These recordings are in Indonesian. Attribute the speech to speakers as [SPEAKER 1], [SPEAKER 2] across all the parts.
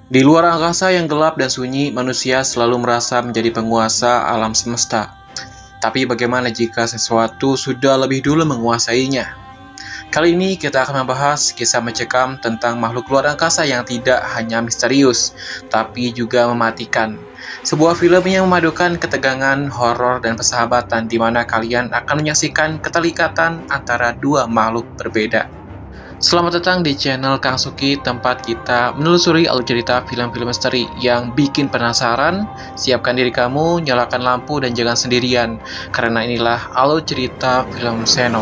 [SPEAKER 1] Di luar angkasa yang gelap dan sunyi, manusia selalu merasa menjadi penguasa alam semesta. Tapi bagaimana jika sesuatu sudah lebih dulu menguasainya? Kali ini kita akan membahas kisah mencekam tentang makhluk luar angkasa yang tidak hanya misterius, tapi juga mematikan. Sebuah film yang memadukan ketegangan, horor, dan persahabatan di mana kalian akan menyaksikan keterikatan antara dua makhluk berbeda. Selamat datang di channel Kang Suki, tempat kita menelusuri alur cerita film-film misteri yang bikin penasaran. Siapkan diri kamu, nyalakan lampu, dan jangan sendirian, karena inilah alur cerita film Seno.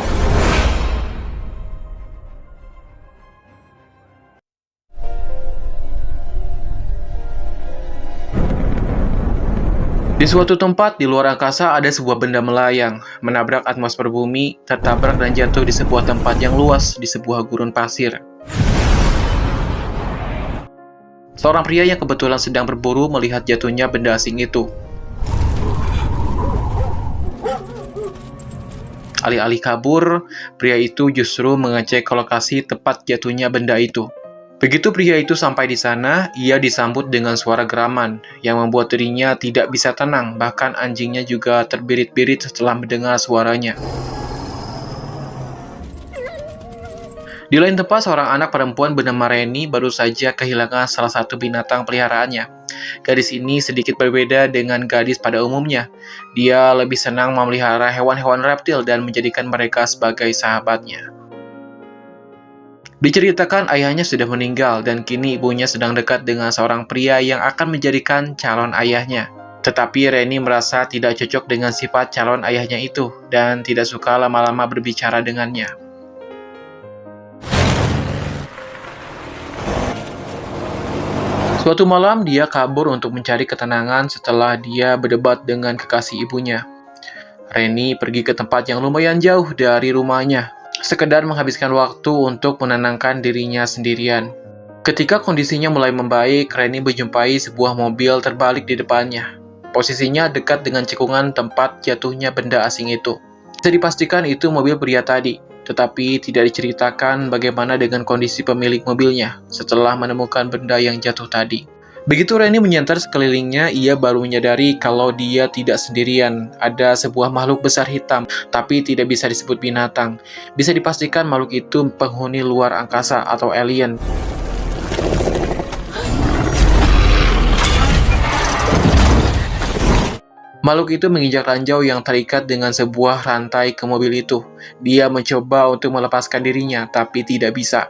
[SPEAKER 1] Di suatu tempat di luar angkasa ada sebuah benda melayang, menabrak atmosfer bumi, tertabrak dan jatuh di sebuah tempat yang luas di sebuah gurun pasir. Seorang pria yang kebetulan sedang berburu melihat jatuhnya benda asing itu. Alih-alih kabur, pria itu justru mengecek ke lokasi tepat jatuhnya benda itu. Begitu pria itu sampai di sana, ia disambut dengan suara geraman yang membuat dirinya tidak bisa tenang, bahkan anjingnya juga terbirit-birit setelah mendengar suaranya. Di lain tempat, seorang anak perempuan bernama Reni baru saja kehilangan salah satu binatang peliharaannya. Gadis ini sedikit berbeda dengan gadis pada umumnya. Dia lebih senang memelihara hewan-hewan reptil dan menjadikan mereka sebagai sahabatnya. Diceritakan ayahnya sudah meninggal dan kini ibunya sedang dekat dengan seorang pria yang akan menjadikan calon ayahnya. Tetapi Reni merasa tidak cocok dengan sifat calon ayahnya itu dan tidak suka lama-lama berbicara dengannya. Suatu malam dia kabur untuk mencari ketenangan setelah dia berdebat dengan kekasih ibunya. Reni pergi ke tempat yang lumayan jauh dari rumahnya, sekedar menghabiskan waktu untuk menenangkan dirinya sendirian. Ketika kondisinya mulai membaik, Reni menjumpai sebuah mobil terbalik di depannya. Posisinya dekat dengan cekungan tempat jatuhnya benda asing itu. Bisa dipastikan itu mobil pria tadi, tetapi tidak diceritakan bagaimana dengan kondisi pemilik mobilnya setelah menemukan benda yang jatuh tadi. Begitu Reni menyantar sekelilingnya, ia baru menyadari kalau dia tidak sendirian. Ada sebuah makhluk besar hitam, tapi tidak bisa disebut binatang. Bisa dipastikan makhluk itu penghuni luar angkasa atau alien. Makhluk itu menginjak ranjau yang terikat dengan sebuah rantai ke mobil itu. Dia mencoba untuk melepaskan dirinya, tapi tidak bisa.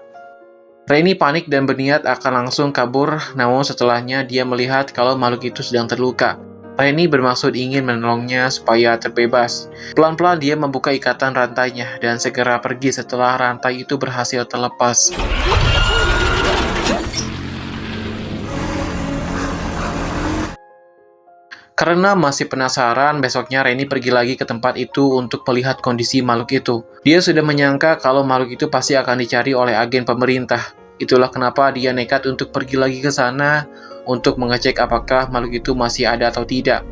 [SPEAKER 1] Reni panik dan berniat akan langsung kabur, namun setelahnya dia melihat kalau makhluk itu sedang terluka. Reni bermaksud ingin menolongnya supaya terbebas. Pelan-pelan dia membuka ikatan rantainya dan segera pergi setelah rantai itu berhasil terlepas. Karena masih penasaran, besoknya Reni pergi lagi ke tempat itu untuk melihat kondisi makhluk itu. Dia sudah menyangka kalau makhluk itu pasti akan dicari oleh agen pemerintah. Itulah kenapa dia nekat untuk pergi lagi ke sana untuk mengecek apakah makhluk itu masih ada atau tidak.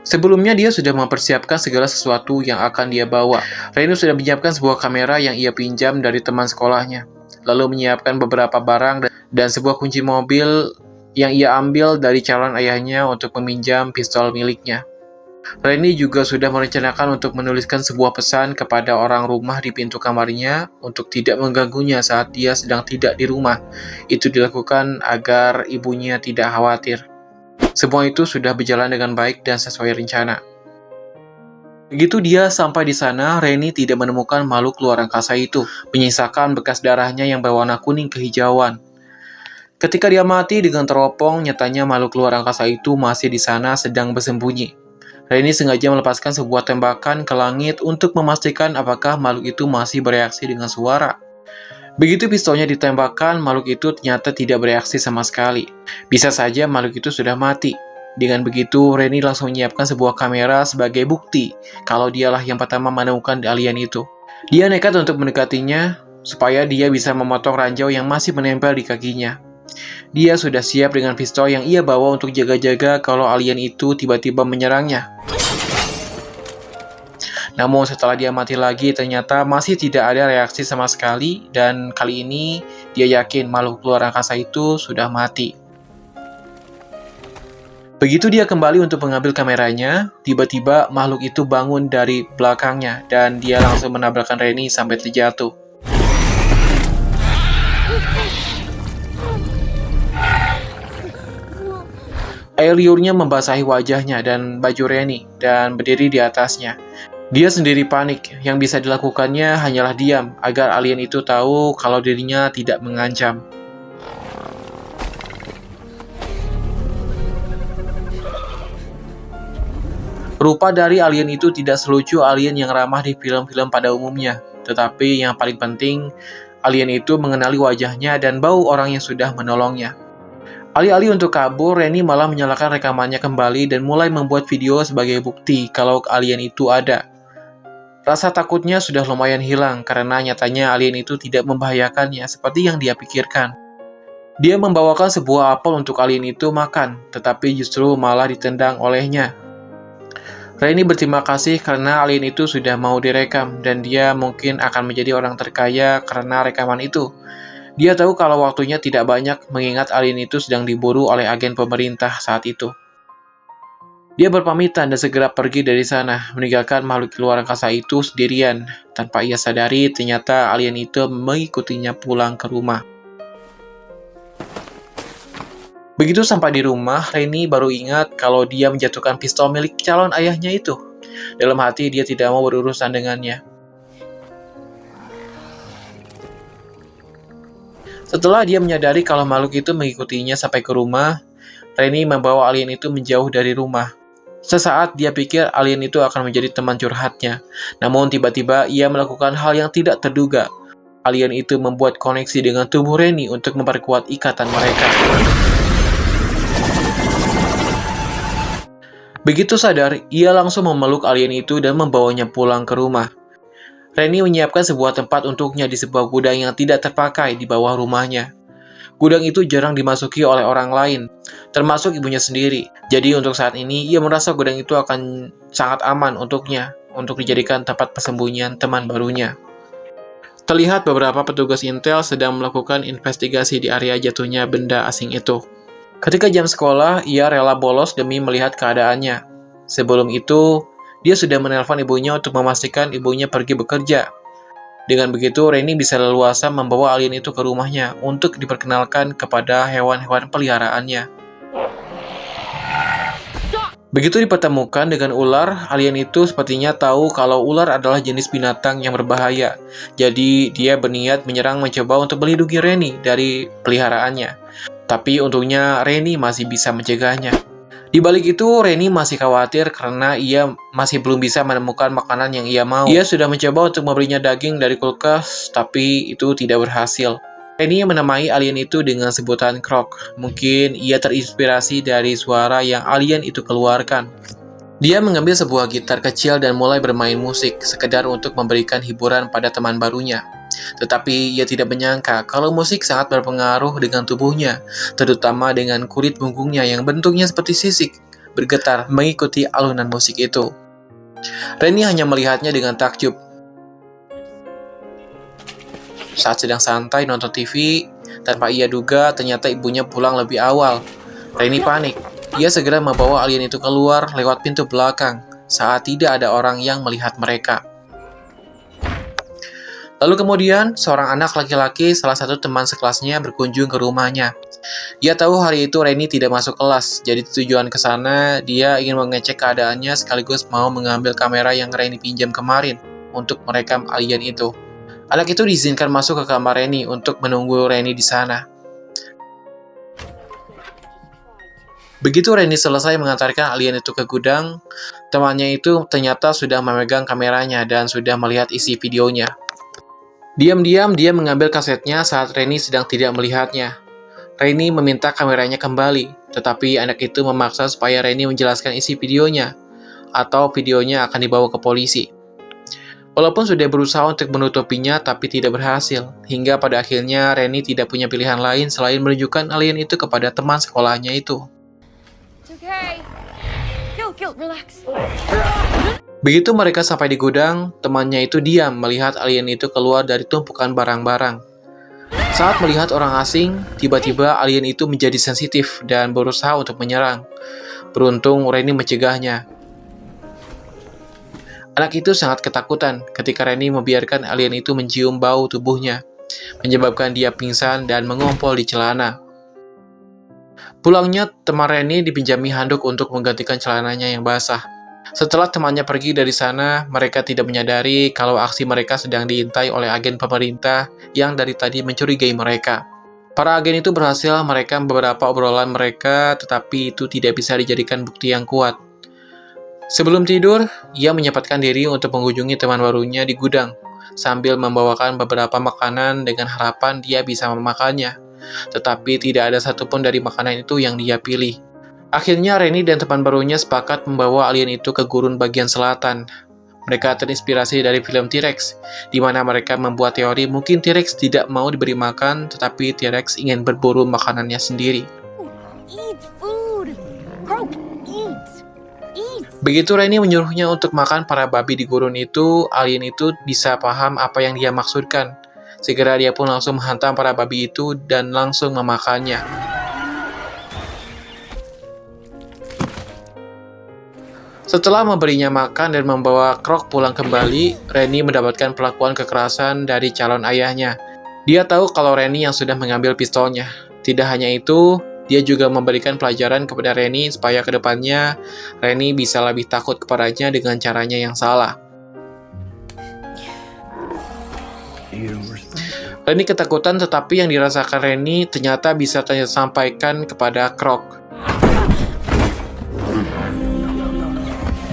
[SPEAKER 1] Sebelumnya dia sudah mempersiapkan segala sesuatu yang akan dia bawa. Reni sudah menyiapkan sebuah kamera yang ia pinjam dari teman sekolahnya, lalu menyiapkan beberapa barang dan sebuah kunci mobil yang ia ambil dari calon ayahnya untuk meminjam pistol miliknya. Reni juga sudah merencanakan untuk menuliskan sebuah pesan kepada orang rumah di pintu kamarnya untuk tidak mengganggunya saat dia sedang tidak di rumah. Itu dilakukan agar ibunya tidak khawatir. Semua itu sudah berjalan dengan baik dan sesuai rencana. Begitu dia sampai di sana, Reni tidak menemukan makhluk luar angkasa itu, menyisakan bekas darahnya yang berwarna kuning kehijauan. Ketika dia mati dengan teropong, nyatanya makhluk luar angkasa itu masih di sana sedang bersembunyi. Reni sengaja melepaskan sebuah tembakan ke langit untuk memastikan apakah makhluk itu masih bereaksi dengan suara. Begitu pistolnya ditembakkan, makhluk itu ternyata tidak bereaksi sama sekali. Bisa saja makhluk itu sudah mati. Dengan begitu, Reni langsung menyiapkan sebuah kamera sebagai bukti kalau dialah yang pertama menemukan alien itu. Dia nekat untuk mendekatinya supaya dia bisa memotong ranjau yang masih menempel di kakinya. Dia sudah siap dengan pistol yang ia bawa untuk jaga-jaga kalau alien itu tiba-tiba menyerangnya. Namun setelah dia mati lagi, ternyata masih tidak ada reaksi sama sekali, dan kali ini dia yakin makhluk luar angkasa itu sudah mati. Begitu dia kembali untuk mengambil kameranya, tiba-tiba makhluk itu bangun dari belakangnya, dan dia langsung menabrakkan Rennie sampai terjatuh. Air liurnya membasahi wajahnya dan baju Rennie, dan berdiri di atasnya. Dia sendiri panik, yang bisa dilakukannya hanyalah diam, agar alien itu tahu kalau dirinya tidak mengancam. Rupa dari alien itu tidak selucu alien yang ramah di film-film pada umumnya, tetapi yang paling penting, alien itu mengenali wajahnya dan bau orang yang sudah menolongnya. Alih-alih untuk kabur, Rennie malah menyalakan rekamannya kembali dan mulai membuat video sebagai bukti kalau alien itu ada. Rasa takutnya sudah lumayan hilang karena nyatanya alien itu tidak membahayakannya seperti yang dia pikirkan. Dia membawakan sebuah apel untuk alien itu makan, tetapi justru malah ditendang olehnya. Rennie berterima kasih karena alien itu sudah mau direkam dan dia mungkin akan menjadi orang terkaya karena rekaman itu. Dia tahu kalau waktunya tidak banyak mengingat alien itu sedang diburu oleh agen pemerintah saat itu. Dia berpamitan dan segera pergi dari sana, meninggalkan makhluk luar angkasa itu sendirian. Tanpa ia sadari, ternyata alien itu mengikutinya pulang ke rumah. Begitu sampai di rumah, Rennie baru ingat kalau dia menjatuhkan pistol milik calon ayahnya itu. Dalam hati, dia tidak mau berurusan dengannya. Setelah dia menyadari kalau makhluk itu mengikutinya sampai ke rumah, Rennie membawa alien itu menjauh dari rumah. Sesaat dia pikir alien itu akan menjadi teman curhatnya. Namun tiba-tiba ia melakukan hal yang tidak terduga. Alien itu membuat koneksi dengan tubuh Rennie untuk memperkuat ikatan mereka. Begitu sadar, ia langsung memeluk alien itu dan membawanya pulang ke rumah. Rennie menyiapkan sebuah tempat untuknya di sebuah gudang yang tidak terpakai di bawah rumahnya. Gudang itu jarang dimasuki oleh orang lain, termasuk ibunya sendiri. Jadi untuk saat ini, ia merasa gudang itu akan sangat aman untuknya, untuk dijadikan tempat persembunyian teman barunya. Terlihat beberapa petugas intel sedang melakukan investigasi di area jatuhnya benda asing itu. Ketika jam sekolah, ia rela bolos demi melihat keadaannya. Sebelum itu, dia sudah menelpon ibunya untuk memastikan ibunya pergi bekerja. Dengan begitu, Rennie bisa leluasa membawa alien itu ke rumahnya untuk diperkenalkan kepada hewan-hewan peliharaannya. Begitu dipertemukan dengan ular, alien itu sepertinya tahu kalau ular adalah jenis binatang yang berbahaya. Jadi, dia berniat menyerang mencoba untuk melindungi Rennie dari peliharaannya. Tapi untungnya, Rennie masih bisa mencegahnya. Di balik itu, Rennie masih khawatir karena ia masih belum bisa menemukan makanan yang ia mau. Ia sudah mencoba untuk memberinya daging dari kulkas, tapi itu tidak berhasil. Rennie menamai alien itu dengan sebutan Croc. Mungkin ia terinspirasi dari suara yang alien itu keluarkan. Dia mengambil sebuah gitar kecil dan mulai bermain musik, sekedar untuk memberikan hiburan pada teman barunya. Tetapi ia tidak menyangka kalau musik sangat berpengaruh dengan tubuhnya, terutama dengan kulit punggungnya yang bentuknya seperti sisik, bergetar mengikuti alunan musik itu. Rennie hanya melihatnya dengan takjub. Saat sedang santai nonton TV, tanpa ia duga ternyata ibunya pulang lebih awal. Rennie panik. Ia segera membawa alien itu keluar lewat pintu belakang saat tidak ada orang yang melihat mereka. Lalu kemudian, seorang anak laki-laki salah satu teman sekelasnya berkunjung ke rumahnya. Ia tahu hari itu Rennie tidak masuk kelas, jadi tujuan ke sana dia ingin mengecek keadaannya sekaligus mau mengambil kamera yang Rennie pinjam kemarin untuk merekam alien itu. Anak itu diizinkan masuk ke kamar Rennie untuk menunggu Rennie di sana. Begitu Rennie selesai mengantarkan alien itu ke gudang, temannya itu ternyata sudah memegang kameranya dan sudah melihat isi videonya. Diam-diam dia mengambil kasetnya saat Rennie sedang tidak melihatnya. Rennie meminta kameranya kembali, tetapi anak itu memaksa supaya Rennie menjelaskan isi videonya, atau videonya akan dibawa ke polisi. Walaupun sudah berusaha untuk menutupinya, tapi tidak berhasil, hingga pada akhirnya Rennie tidak punya pilihan lain selain menunjukkan alien itu kepada teman sekolahnya itu.
[SPEAKER 2] It's okay. Gil, relax.
[SPEAKER 1] Begitu mereka sampai di gudang, temannya itu diam melihat alien itu keluar dari tumpukan barang-barang. Saat melihat orang asing, tiba-tiba alien itu menjadi sensitif dan berusaha untuk menyerang. Beruntung Rennie mencegahnya. Anak itu sangat ketakutan ketika Rennie membiarkan alien itu mencium bau tubuhnya, menyebabkan dia pingsan dan mengompol di celana. Pulangnya, teman Rennie dipinjami handuk untuk menggantikan celananya yang basah. Setelah temannya pergi dari sana, mereka tidak menyadari kalau aksi mereka sedang diintai oleh agen pemerintah yang dari tadi mencurigai mereka. Para agen itu berhasil merekam beberapa obrolan mereka, tetapi itu tidak bisa dijadikan bukti yang kuat. Sebelum tidur, ia menyempatkan diri untuk mengunjungi teman barunya di gudang, sambil membawakan beberapa makanan dengan harapan dia bisa memakannya. Tetapi tidak ada satupun dari makanan itu yang dia pilih. Akhirnya Rennie dan teman barunya sepakat membawa alien itu ke gurun bagian selatan. Mereka terinspirasi dari film T-Rex, di mana mereka membuat teori mungkin T-Rex tidak mau diberi makan, tetapi T-Rex ingin berburu makanannya sendiri.
[SPEAKER 2] Eat food. Croak, eat. Eat.
[SPEAKER 1] Begitu Rennie menyuruhnya untuk makan para babi di gurun itu, alien itu bisa paham apa yang dia maksudkan. Segera dia pun langsung menghantam para babi itu dan langsung memakannya. Setelah memberinya makan dan membawa Croc pulang kembali, Rennie mendapatkan perlakuan kekerasan dari calon ayahnya. Dia tahu kalau Rennie yang sudah mengambil pistolnya. Tidak hanya itu, dia juga memberikan pelajaran kepada Rennie supaya ke depannya Rennie bisa lebih takut kepadanya dengan caranya yang salah. Rennie ketakutan, tetapi yang dirasakan Rennie ternyata bisa disampaikan kepada Croc.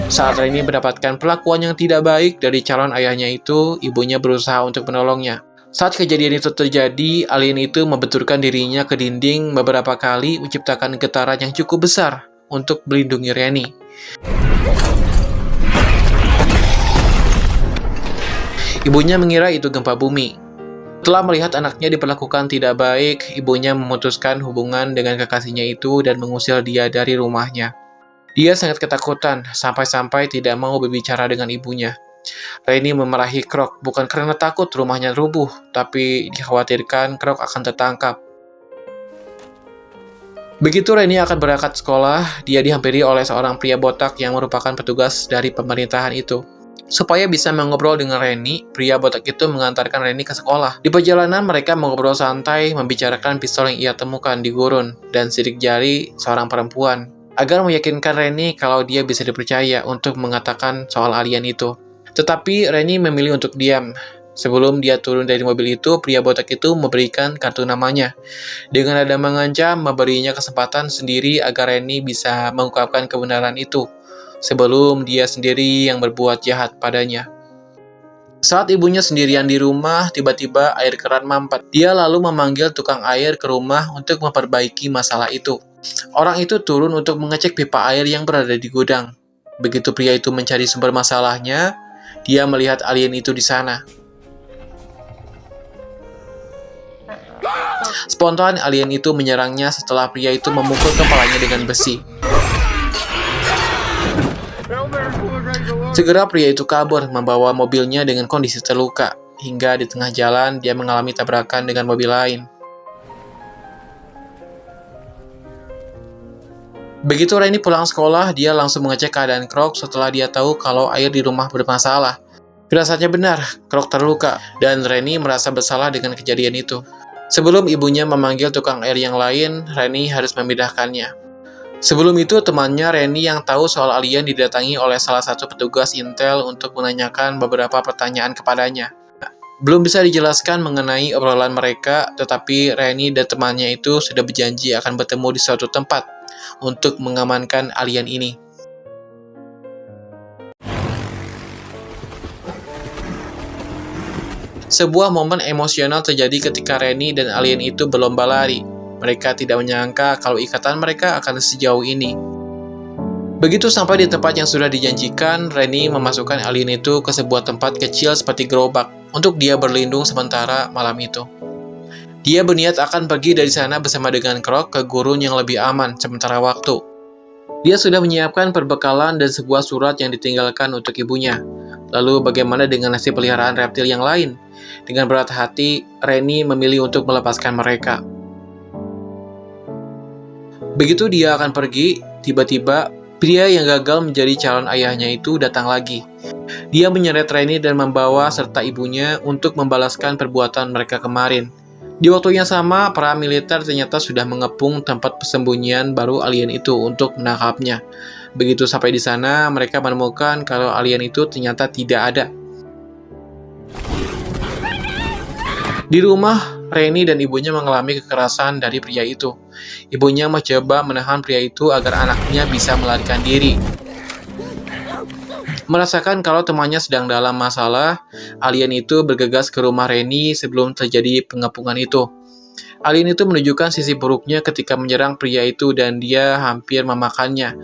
[SPEAKER 1] Saat Rennie mendapatkan perlakuan yang tidak baik dari calon ayahnya itu, ibunya berusaha untuk menolongnya. Saat kejadian itu terjadi, alien itu membenturkan dirinya ke dinding beberapa kali, menciptakan getaran yang cukup besar untuk melindungi Rennie. Ibunya mengira itu gempa bumi. Setelah melihat anaknya diperlakukan tidak baik, ibunya memutuskan hubungan dengan kekasihnya itu dan mengusir dia dari rumahnya. Dia sangat ketakutan, sampai-sampai tidak mau berbicara dengan ibunya. Rennie memarahi Croc bukan karena takut rumahnya rubuh, tapi dikhawatirkan Croc akan tertangkap. Begitu Rennie akan berangkat sekolah, dia dihampiri oleh seorang pria botak yang merupakan petugas dari pemerintahan itu. Supaya bisa mengobrol dengan Rennie, pria botak itu mengantarkan Rennie ke sekolah. Di perjalanan mereka mengobrol santai, membicarakan pistol yang ia temukan di gurun, dan sidik jari seorang perempuan, agar meyakinkan Rennie kalau dia bisa dipercaya untuk mengatakan soal alien itu. Tetapi Rennie memilih untuk diam. Sebelum dia turun dari mobil itu, pria botak itu memberikan kartu namanya. Dengan nada mengancam, memberinya kesempatan sendiri agar Rennie bisa mengungkapkan kebenaran itu, sebelum dia sendiri yang berbuat jahat padanya. Saat ibunya sendirian di rumah, tiba-tiba air keran mampet. Dia lalu memanggil tukang air ke rumah untuk memperbaiki masalah itu. Orang itu turun untuk mengecek pipa air yang berada di gudang. Begitu pria itu mencari sumber masalahnya, dia melihat alien itu di sana. Spontan alien itu menyerangnya setelah pria itu memukul kepalanya dengan besi. Segera pria itu kabur membawa mobilnya dengan kondisi terluka. Hingga di tengah jalan dia mengalami tabrakan dengan mobil lain. Begitu Rennie pulang sekolah, dia langsung mengecek keadaan Croc setelah dia tahu kalau air di rumah bermasalah. Firasatnya benar, Croc terluka, dan Rennie merasa bersalah dengan kejadian itu. Sebelum ibunya memanggil tukang air yang lain, Rennie harus memindahkannya. Sebelum itu, temannya Rennie yang tahu soal alien didatangi oleh salah satu petugas intel untuk menanyakan beberapa pertanyaan kepadanya. Belum bisa dijelaskan mengenai obrolan mereka, tetapi Rennie dan temannya itu sudah berjanji akan bertemu di suatu tempat untuk mengamankan alien ini. Sebuah momen emosional terjadi ketika Rennie dan alien itu berlomba lari. Mereka tidak menyangka kalau ikatan mereka akan sejauh ini. Begitu sampai di tempat yang sudah dijanjikan, Rennie memasukkan alien itu ke sebuah tempat kecil seperti gerobak untuk dia berlindung sementara malam itu. Dia berniat akan pergi dari sana bersama dengan Croc ke gurun yang lebih aman sementara waktu. Dia sudah menyiapkan perbekalan dan sebuah surat yang ditinggalkan untuk ibunya. Lalu bagaimana dengan nasib peliharaan reptil yang lain? Dengan berat hati, Reni memilih untuk melepaskan mereka. Begitu dia akan pergi, tiba-tiba pria yang gagal menjadi calon ayahnya itu datang lagi. Dia menyeret Reni dan membawa serta ibunya untuk membalaskan perbuatan mereka kemarin. Di waktu yang sama, para militer ternyata sudah mengepung tempat persembunyian baru alien itu untuk menangkapnya. Begitu sampai di sana, mereka menemukan kalau alien itu ternyata tidak ada. Di rumah, Reni dan ibunya mengalami kekerasan dari pria itu. Ibunya mencoba menahan pria itu agar anaknya bisa melarikan diri. Merasakan kalau temannya sedang dalam masalah, alien itu bergegas ke rumah Reni sebelum terjadi pengepungan itu. Alien itu menunjukkan sisi buruknya ketika menyerang pria itu dan dia hampir memakannya.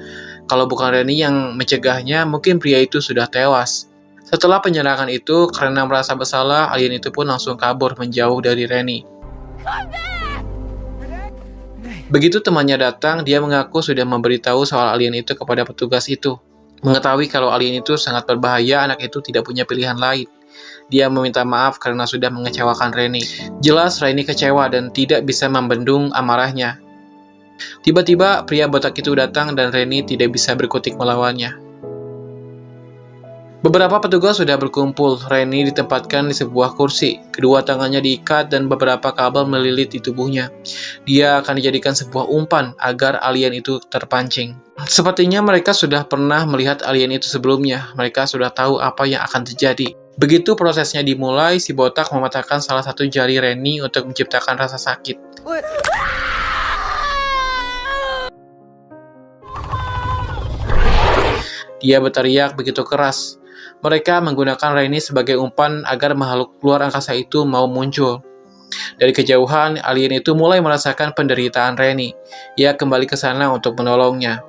[SPEAKER 1] Kalau bukan Reni yang mencegahnya, mungkin pria itu sudah tewas. Setelah penyerangan itu, karena merasa bersalah, alien itu pun langsung kabur menjauh dari Reni. Begitu temannya datang, dia mengaku sudah memberitahu soal alien itu kepada petugas itu. Mengetahui kalau alien itu sangat berbahaya, anak itu tidak punya pilihan lain. Dia meminta maaf karena sudah mengecewakan Reni. Jelas Reni kecewa dan tidak bisa membendung amarahnya. Tiba-tiba pria botak itu datang dan Reni tidak bisa berkutik melawannya. Beberapa petugas sudah berkumpul. Reni ditempatkan di sebuah kursi. Kedua tangannya diikat dan beberapa kabel melilit di tubuhnya. Dia akan dijadikan sebuah umpan agar alien itu terpancing. Sepertinya mereka sudah pernah melihat alien itu sebelumnya. Mereka sudah tahu apa yang akan terjadi. Begitu prosesnya dimulai, si botak mematahkan salah satu jari Reni untuk menciptakan rasa sakit. Dia berteriak begitu keras. Mereka menggunakan Reni sebagai umpan agar makhluk luar angkasa itu mau muncul. Dari kejauhan, alien itu mulai merasakan penderitaan Reni. Ia kembali ke sana untuk menolongnya.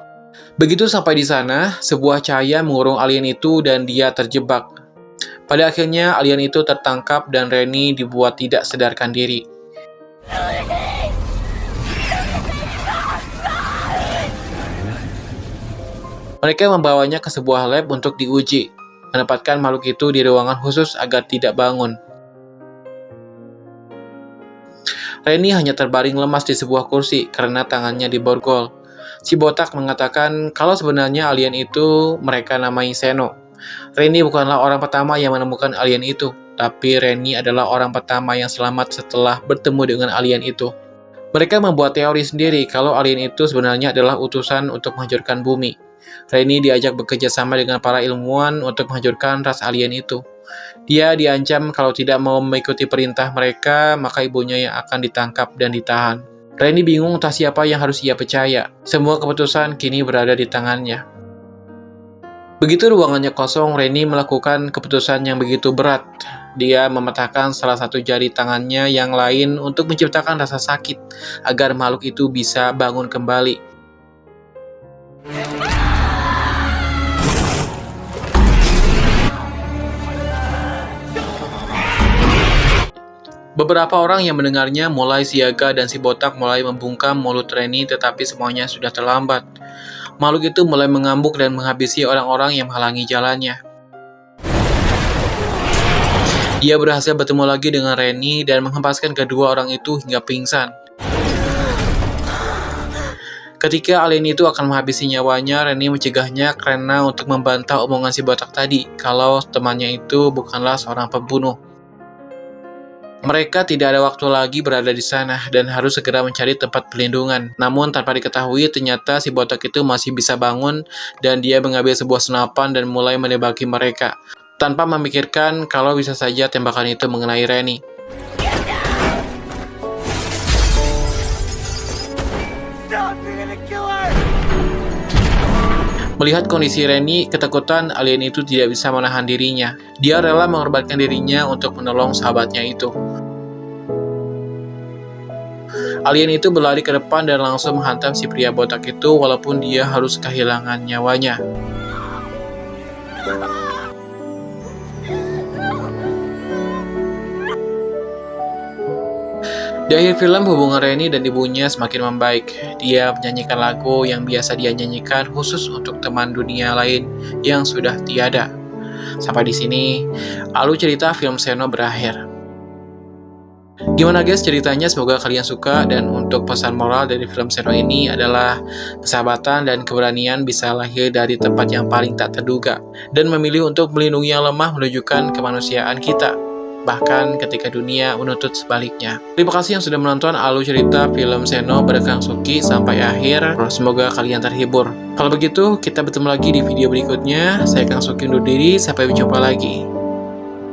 [SPEAKER 1] Begitu sampai di sana, sebuah cahaya mengurung alien itu dan dia terjebak. Pada akhirnya, alien itu tertangkap dan Reni dibuat tidak sadarkan diri. Mereka membawanya ke sebuah lab untuk diuji, menempatkan makhluk itu di ruangan khusus agar tidak bangun. Reni hanya terbaring lemas di sebuah kursi karena tangannya diborgol. Si botak mengatakan kalau sebenarnya alien itu mereka namai Seno. Reni bukanlah orang pertama yang menemukan alien itu, tapi Reni adalah orang pertama yang selamat setelah bertemu dengan alien itu. Mereka membuat teori sendiri kalau alien itu sebenarnya adalah utusan untuk menghancurkan bumi. Reni diajak bekerja sama dengan para ilmuwan untuk menghancurkan ras alien itu. Dia diancam kalau tidak mau mengikuti perintah mereka, maka ibunya yang akan ditangkap dan ditahan. Reni bingung entah siapa yang harus ia percaya. Semua keputusan kini berada di tangannya. Begitu ruangannya kosong, Reni melakukan keputusan yang begitu berat. Dia mematahkan salah satu jari tangannya yang lain untuk menciptakan rasa sakit, agar makhluk itu bisa bangun kembali. Beberapa orang yang mendengarnya mulai siaga dan si botak mulai membungkam mulut Reni, tetapi semuanya sudah terlambat. Makhluk itu mulai mengamuk dan menghabisi orang-orang yang menghalangi jalannya. Dia berhasil bertemu lagi dengan Reni dan menghempaskan kedua orang itu hingga pingsan. Ketika alien itu akan menghabisi nyawanya, Reni mencegahnya karena untuk membantah omongan si botak tadi, kalau temannya itu bukanlah seorang pembunuh. Mereka tidak ada waktu lagi berada di sana dan harus segera mencari tempat perlindungan. Namun tanpa diketahui, ternyata si botak itu masih bisa bangun dan dia mengambil sebuah senapan dan mulai menembaki mereka, tanpa memikirkan kalau bisa saja tembakan itu mengenai Reni. Melihat kondisi Reni, ketakutan alien itu tidak bisa menahan dirinya. Dia rela mengorbankan dirinya untuk menolong sahabatnya itu. Alien itu berlari ke depan dan langsung menghantam si pria botak itu walaupun dia harus kehilangan nyawanya. Di akhir film, hubungan Reni dan ibunya semakin membaik. Dia menyanyikan lagu yang biasa dia nyanyikan khusus untuk teman dunia lain yang sudah tiada. Sampai di sini, alur cerita film Seno berakhir. Gimana guys ceritanya? Semoga kalian suka, dan untuk pesan moral dari film Seno ini adalah persahabatan dan keberanian bisa lahir dari tempat yang paling tak terduga, dan memilih untuk melindungi yang lemah menunjukkan kemanusiaan kita, bahkan ketika dunia menuntut sebaliknya. Terima kasih yang sudah menonton alur cerita film Seno Berekang Suki sampai akhir. Semoga kalian terhibur. Kalau begitu, kita bertemu lagi di video berikutnya. Saya Kang Suki undur diri, sampai berjumpa lagi.